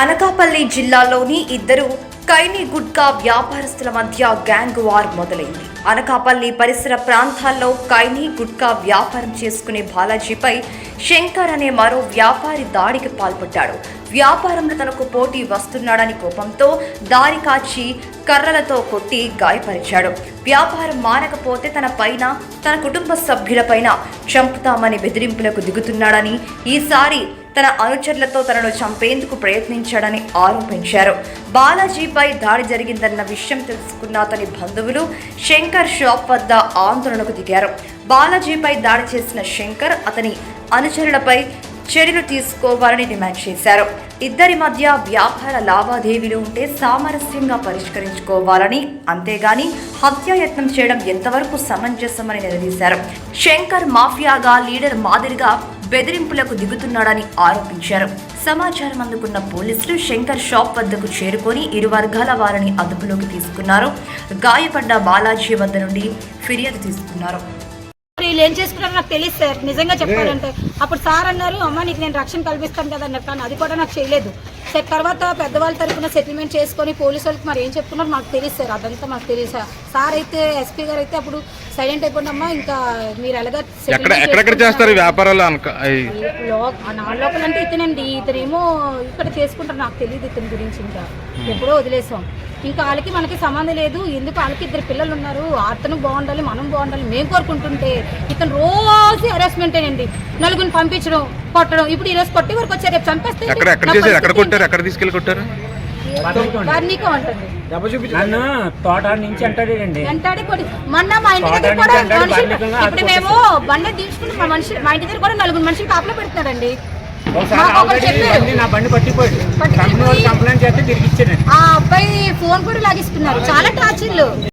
అనకాపల్లి జిల్లాలోని ఇద్దరు కైని గుట్కా వ్యాపారస్తుల మధ్య గ్యాంగ్ వార్ మొదలైంది. అనకాపల్లి పరిసర ప్రాంతాల్లో కైని గుట్కా వ్యాపారం చేసుకునే బాలాజీపై శంకర్ అనే మరో వ్యాపారి దాడికి పాల్పడ్డాడు. వ్యాపారంలో తనకు పోటీ వస్తున్నాడని కోపంతో దారి కాచి కర్రలతో కొట్టి గాయపరిచాడు. వ్యాపారం మానకపోతే తన పైన, తన కుటుంబ సభ్యులపైన చంపుతామని బెదిరింపులకు దిగుతున్నాడని, ఈసారి తన అనుచరులతో తనను చంపేందుకు ప్రయత్నించాడని ఆరోపించారు. బాలాజీపై దాడి జరిగిందన్న విషయం తెలుసుకున్న అతని బంధువులు శంకర్ షాప్ వద్ద ఆందోళనకు దిగారు. బాలాజీపై దాడి చేసిన శంకర్ అతని అనుచరులపై చర్యలు తీసుకోవాలని డిమాండ్ చేశారు. ఇద్దరి మధ్య వ్యాపార లావాదేవీలు ఉంటే సామరస్యంగా పరిష్కరించుకోవాలని, అంతేగాని హత్యాయత్నం చేయడం ఎంతవరకు సమంజసమని నిలదీశారు. శంకర్ మాఫియాగా లీడర్ మాదిరిగా బెదిరింపులకు దిగుతున్నాడని ఆరోపించారు. సమాచారం అందుకున్న పోలీసులు శంకర్ షాప్ వద్దకు చేరుకొని ఇరు వర్గాల వారిని అదుపులోకి తీసుకున్నారు. గాయపడ్డ బాలాజీ వద్ద నుండి ఫిర్యాదు తీసుకున్నారు. వీళ్ళు ఏం చేసుకున్నారో నాకు తెలియదు సార్. నిజంగా చెప్పాలంటే అప్పుడు సార్ అన్నారు, అమ్మ నీకు నేను రక్షణ కల్పిస్తాను కదా అన్నారు. కానీ అది కూడా నాకు చేయలేదు సార్. తర్వాత పెద్దవాళ్ళ తరఫున సెటిల్మెంట్ చేసుకొని పోలీసు వాళ్ళకి మరి ఏం చెప్పుకున్నారు మాకు తెలియదు సార్. అదంతా మాకు తెలియదు సార్. అయితే ఎస్పీ గారు అయితే అప్పుడు సైలెంట్ అయిపోయినమ్మా, ఇంకా మీరు ఎలాగా చేస్తారు వ్యాపారాలు నా లోపల అంటే ఇతనేమో ఇక్కడ చేసుకుంటారు. నాకు తెలియదు ఇతని గురించి. ఇంకా ఎప్పుడో వదిలేసాం. ఇంకా వాళ్ళకి మనకి సంబంధం లేదు. ఎందుకు వాళ్ళకి ఇద్దరు పిల్లలు ఉన్నారు. అతను బాగుండాలి, మనం బాగుండాలి మేము కోరుకుంటుంటే ఇతను రోజు హెరాస్మెంటేనండి. నలుగురిని పంపించడం, కొట్టడం. ఇప్పుడు ఈ రోజు కొట్టి వరకు వచ్చారు, రేపు చంపేస్తే వారినికో ఉంటుంది. తోట నుంచి వెంటాడి మొన్న మా ఇంటి దగ్గర కూడా ఇప్పుడు మేము బండి తీసుకుని మా ఇంటి దగ్గర కూడా నలుగురు మనుషులు కాపలా పెడుతున్నారండి. నా బండి పట్టిపోయి కంప్లైంట్ చేస్తే తిరిగి ఇచ్చాను. ఆ అబ్బాయి ఫోన్ కూడా లాగిస్తున్నారు. చాలా టార్చర్లు.